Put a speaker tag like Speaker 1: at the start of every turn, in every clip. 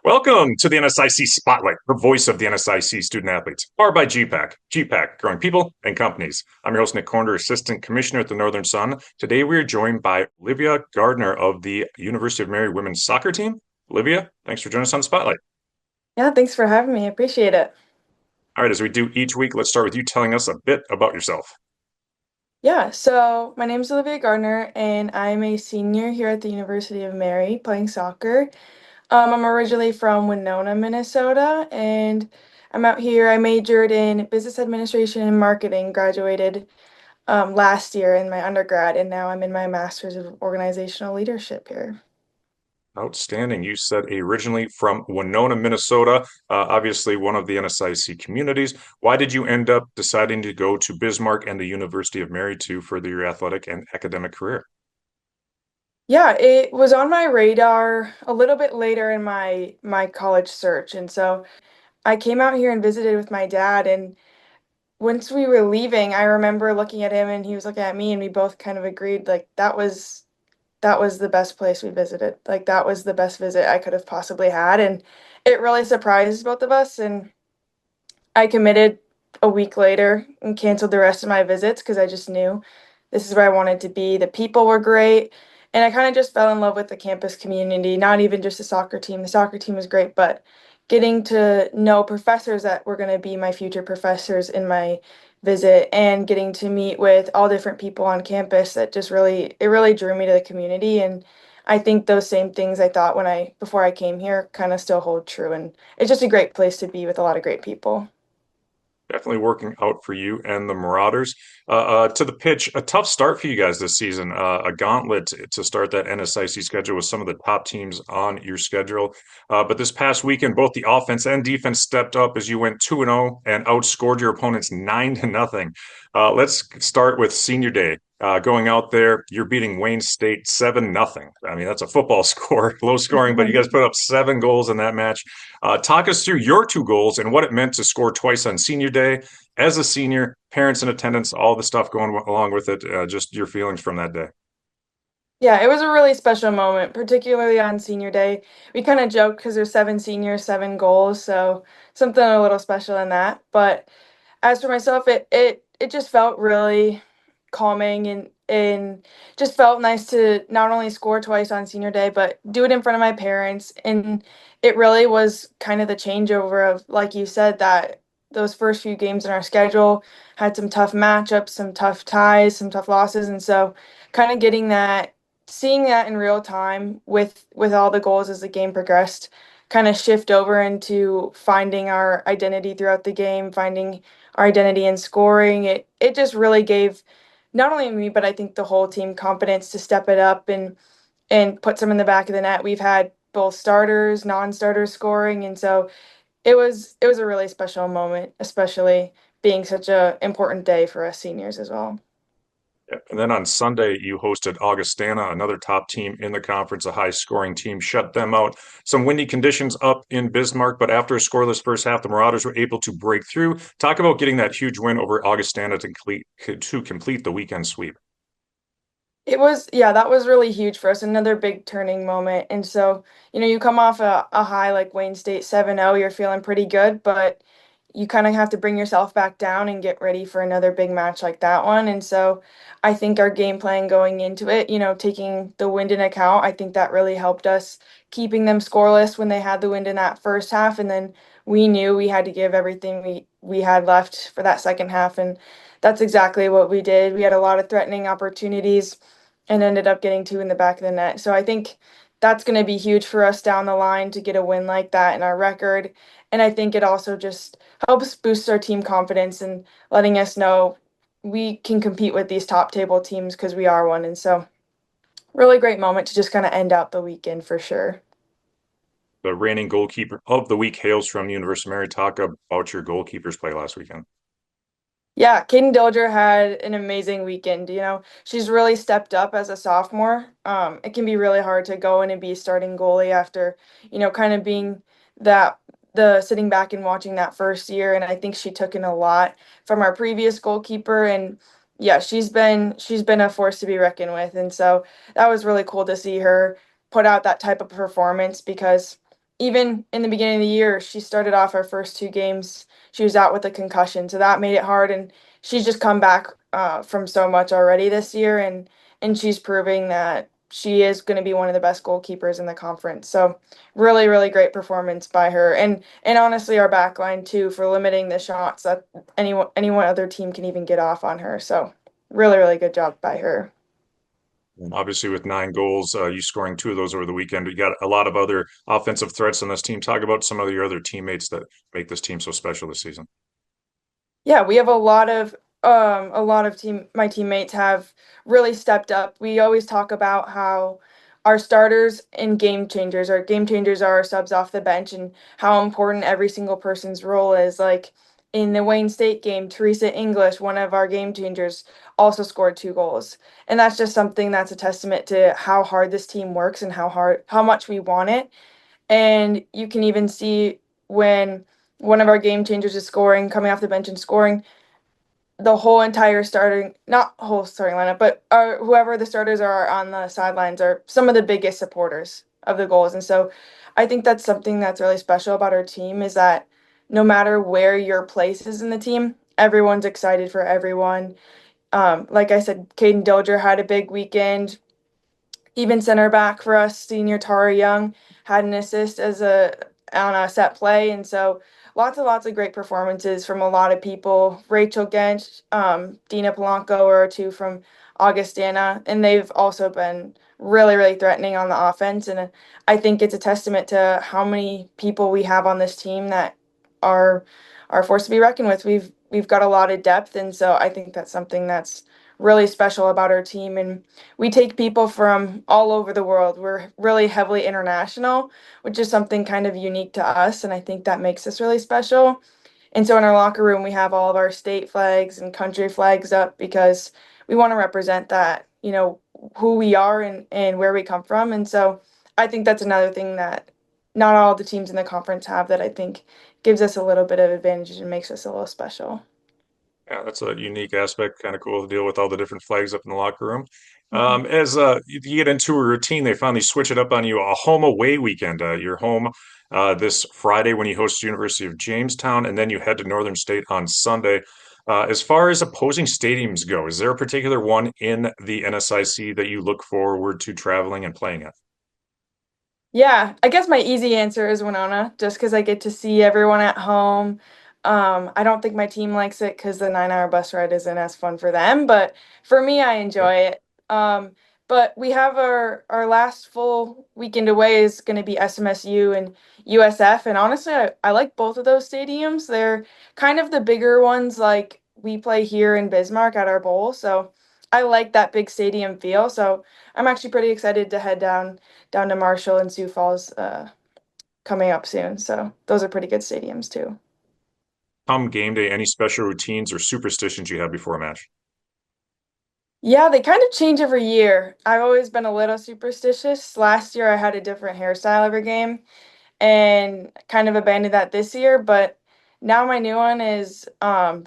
Speaker 1: Welcome to the NSIC Spotlight, the voice of the NSIC student athletes, powered by gpac. gpac, growing people and companies. I'm your host, Nick Corner, Assistant Commissioner at the Northern Sun. Today, we are joined by Olivia Gardner of the University of Mary women's soccer team. Olivia, thanks for joining us on Spotlight.
Speaker 2: Yeah, thanks for having me. I appreciate it.
Speaker 1: All right, as we do each week, let's start with you telling us a bit about yourself.
Speaker 2: Yeah, so my name is Olivia Gardner, and I'm a senior here at the University of Mary playing soccer. I'm originally from Winona, Minnesota, and I'm out here. I majored in business administration and marketing, graduated last year in my undergrad, and now I'm in my master's of organizational leadership here.
Speaker 1: Outstanding. You said originally from Winona, Minnesota, obviously one of the NSIC communities. Why did you end up deciding to go to Bismarck and the University of Mary to further your athletic and academic career?
Speaker 2: Yeah, it was on my radar a little bit later in my college search, and so I came out here and visited with my dad, and once we were leaving, I remember looking at him and he was looking at me and we both kind of agreed like that was the best place we visited. Like that was the best visit I could have possibly had, and it really surprised both of us, and I committed a week later and canceled the rest of my visits because I just knew this is where I wanted to be. The people were great, and I kind of just fell in love with the campus community, not even just the soccer team. The soccer team was great, but getting to know professors that were going to be my future professors in my visit and getting to meet with all different people on campus that just really drew me to the community. And I think those same things I thought when I before I came here kind of still hold true, and it's just a great place to be with a lot of great people.
Speaker 1: Definitely working out for you and the Marauders. To the pitch, a tough start for you guys this season. A gauntlet to start that NSIC schedule with some of the top teams on your schedule. But this past weekend, both the offense and defense stepped up as you went 2-0 and outscored your opponents 9-0. Let's start with senior day. Going out there, you're beating Wayne State 7-0. I mean, that's a football score, low scoring, but you guys put up 7 goals in that match. Talk us through your 2 goals and what it meant to score twice on senior day as a senior, parents in attendance, all the stuff going along with it. Just your feelings from that day.
Speaker 2: Yeah, it was a really special moment, particularly on senior day. We kind of joked because there's seven seniors, seven goals, so something a little special in that. But as for myself, it just felt really calming and just felt nice to not only score twice on senior day, but do it in front of my parents. And it really was kind of the changeover of, like you said, that those first few games in our schedule had some tough matchups, some tough ties, some tough losses, and so kind of getting that, seeing that in real time with all the goals as the game progressed, kind of shift over into finding our identity throughout the game, finding our identity in scoring. It just really gave not only me, but I think the whole team confidence to step it up and put some in the back of the net. We've had both starters, non-starters scoring, and so it was a really special moment, especially being such a important day for us seniors as well.
Speaker 1: And then on Sunday, you hosted Augustana, another top team in the conference, a high scoring team, shut them out. Some windy conditions up in Bismarck, but after a scoreless first half, the Marauders were able to break through. Talk about getting that huge win over Augustana to complete the weekend sweep.
Speaker 2: It was, yeah, that was really huge for us. Another big turning moment. And so, you come off a high like Wayne State 7-0, you're feeling pretty good, but you kind of have to bring yourself back down and get ready for another big match like that one. And so I think our game plan going into it, taking the wind in account, I think that really helped us keeping them scoreless when they had the wind in that first half. And then we knew we had to give everything we had left for that second half. And that's exactly what we did. We had a lot of threatening opportunities and ended up getting two in the back of the net. So I think that's going to be huge for us down the line to get a win like that in our record. And I think it also just helps boost our team confidence and letting us know we can compete with these top table teams because we are one. And so, really great moment to just kind of end out the weekend for sure.
Speaker 1: The reigning goalkeeper of the week hails from University of Mary. Talk about your goalkeepers play last weekend.
Speaker 2: Yeah, Kaden Dilger had an amazing weekend. She's really stepped up as a sophomore. It can be really hard to go in and be a starting goalie after, kind of being that the sitting back and watching that first year. And I think she took in a lot from our previous goalkeeper. And yeah, she's been a force to be reckoned with. And so that was really cool to see her put out that type of performance because even in the beginning of the year, she started off our first two games. She was out with a concussion, so that made it hard. And she's just come back from so much already this year, and she's proving that she is going to be one of the best goalkeepers in the conference. So really, really great performance by her, and honestly, our back line too for limiting the shots that anyone other team can even get off on her. So really, really good job by her.
Speaker 1: And obviously, with 9 goals, you scoring 2 of those over the weekend, you got a lot of other offensive threats on this team. Talk about some of your other teammates that make this team so special this season.
Speaker 2: Yeah, we have a lot of my teammates have really stepped up. We always talk about how our starters and game changers are our subs off the bench and how important every single person's role is. Like in the Wayne State game, Teresa English, one of our game changers, also scored 2 goals. And that's just something that's a testament to how hard this team works and how much we want it. And you can even see when one of our game changers is scoring, coming off the bench and scoring, the whole entire starting, not whole starting lineup, but whoever the starters are on the sidelines are some of the biggest supporters of the goals. And so I think that's something that's really special about our team is that no matter where your place is in the team, everyone's excited for everyone. Like I said, Caden Dilger had a big weekend. Even center back for us, senior Tara Young, had an assist as a on a set play, and so lots of great performances from a lot of people. Rachel Gench, Dina Polanco are two from Augustana, and they've also been really really threatening on the offense. And I think it's a testament to how many people we have on this team that are are a force to be reckoned with. We've got a lot of depth, and so I think that's something that's really special about our team. And we take people from all over the world. We're really heavily international, which is something kind of unique to us, and I think that makes us really special. And so in our locker room, we have all of our state flags and country flags up because we want to represent that, who we are and where we come from. And so I think that's another thing that not all the teams in the conference have that I think gives us a little bit of advantage and makes us a little special.
Speaker 1: Yeah, that's a unique aspect. Kind of cool to deal with all the different flags up in the locker room.
Speaker 2: Mhm.
Speaker 1: As you get into a routine, they finally switch it up on you. A home away weekend. You're home this Friday when you host University of Jamestown, and then you head to Northern State on Sunday. As far as opposing stadiums go, is there a particular one in the NSIC that you look forward to traveling and playing at?
Speaker 2: Yeah, I guess my easy answer is Winona, just because I get to see everyone at home. I don't think my team likes it because the 9 hour bus ride isn't as fun for them, but for me, I enjoy it. But we have our last full weekend away is going to be SMSU and USF, and honestly, I like both of those stadiums. They're kind of the bigger ones, like we play here in Bismarck at our bowl, so I like that big stadium feel. So I'm actually pretty excited to head down to Marshall and Sioux Falls coming up soon. So those are pretty good stadiums too.
Speaker 1: Come game day, any special routines or superstitions you have before a match?
Speaker 2: Yeah, they kind of change every year. I've always been a little superstitious. Last year I had a different hairstyle every game and kind of abandoned that this year, but now my new one is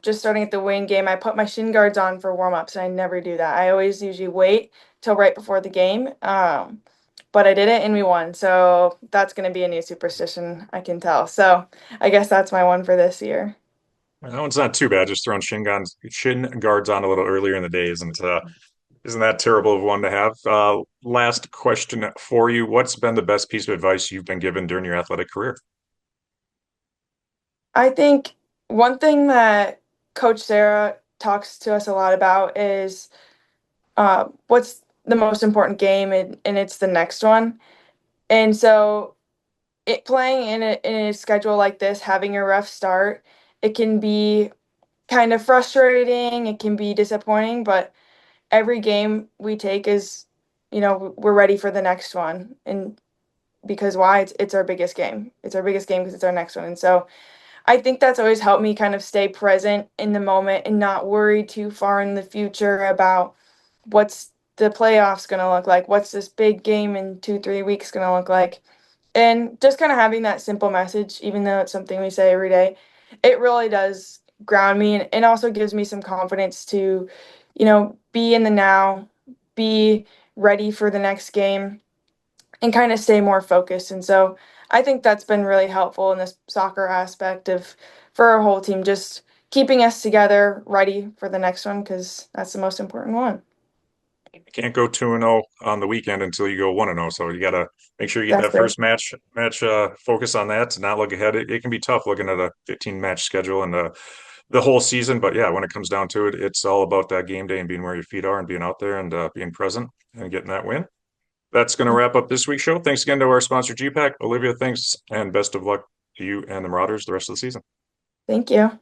Speaker 2: just starting at the wing game. I put my shin guards on for warm-ups and I never do that. I always usually wait till right before the game. But I did it and we won. So that's going to be a new superstition, I can tell. So I guess that's my one for this year.
Speaker 1: That one's not too bad. Just throwing shin guards on a little earlier in the day isn't that terrible of one to have? Last question for you. What's been the best piece of advice you've been given during your athletic career?
Speaker 2: I think one thing that Coach Sarah talks to us a lot about is what's the most important game, and it's the next one. And so, it playing in a schedule like this, having a rough start, it can be kind of frustrating. It can be disappointing, but every game we take is, we're ready for the next one. And because why? It's our biggest game. It's our biggest game because it's our next one. And so I think that's always helped me kind of stay present in the moment and not worry too far in the future about what's the playoffs going to look like, what's this big game in 2, 3 weeks going to look like. And just kind of having that simple message, even though it's something we say every day, it really does ground me and also gives me some confidence to, be in the now, be ready for the next game, and kind of stay more focused. And so I think that's been really helpful in this soccer aspect of for our whole team, just keeping us together, ready for the next one, because that's the most important one.
Speaker 1: You can't go 2-0 on the weekend until you go 1-0. So you got to make sure you get
Speaker 2: That's
Speaker 1: that
Speaker 2: true.
Speaker 1: first match focus on that to not look ahead. It can be tough looking at a 15 match schedule and the whole season. But yeah, when it comes down to it, it's all about that game day and being where your feet are and being out there and being present and getting that win. That's going to wrap up this week's show. Thanks again to our sponsor, gpac. Olivia, thanks and best of luck to you and the Marauders the rest of the season.
Speaker 2: Thank you.